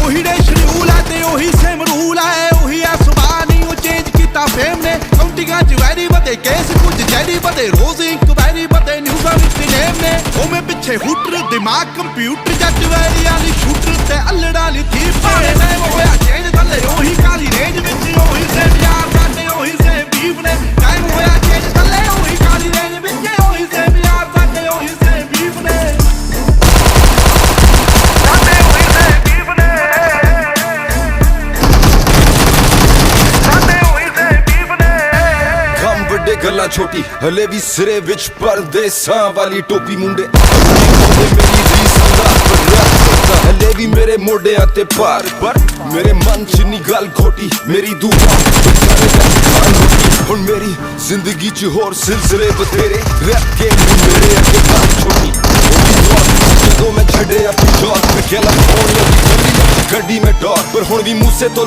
ਉਹੀ ਡੇ ਸ਼ਡਿਊਲ ਹੈ ਤੇ ਉਹੀ ਸੇਮ ਰੂਲ ਹੈ ਉਹੀ ਆ ਸੁਭਾਅ ਨਹੀਂ ਉਹ ਚੇਂਜ ਕੀਤਾ ਫੇਮ ਨੇ ਕਾਉਂਟਿੰਗਾਂ 'ਚ ਵੈਰੀ ਵਧੇ ਕੇਸ ਕੁਝ ਚੈਰੀ ਵਧੇ ਰੋਜ਼ ਇਨਕੁਆਇਰੀ ਵਧੇ ਨਿਊਜ਼ਾਂ ਵਿੱਚ ਨੇਮ ਨੇ ਉਹ ਮੈਂ ਪਿੱਛੇ ਹੂਟਰ ਦਿਮਾਗ ਕੰਪਿਊਟਰ ਜੱਜ ਵੈਰੀਆਂ ਦੀ ਸ਼ੂਟਰ ਤੇ ਅਲੜਾ ਲਈ ਥੀ ਪਾਣੇ ਨੇ ਹੋਇਆ ਚੇਂਜ ਥੱਲੇ ਉਹੀ ਕਾਲੀ ਰੇਂਜ ਵਿੱਚ ਉਹੀ ਸੇਮ ਯਾਰ ਸਾਡੇ ਉਹੀ ਸੇਮ ਬੀਫ ਨੇ ਟਾਈਮ ਹੋਇਆ ਚੇਂਜ ਥੱਲੇ ਉਹੀ ਕਾਲੀ ਰੇਂਜ ਵਿੱਚ ਉਹੀ ਸੇਮ ਯਾਰ ਸਾਡੇ ਉਹੀ ਸੇਮ ਬੀਫ ਨੇ गला छोटी हले भी सिरे विच परदेसां वाली टोपी मुंडे मेरी रीसां दा रैप करदा हले भी मेरे मोढियां ते भार पर मेरे मन च नी गल खोटी मेरी दुआ हुण मेरी जिंदगी च होर सिलसिले बतेरे रैप गेम मेरे अगे गल छोटी जदों मैं छड्डे अपनी जॉब मैं खेला फोन लगी गड्डी में डॉर पर हुण भी मूसे तो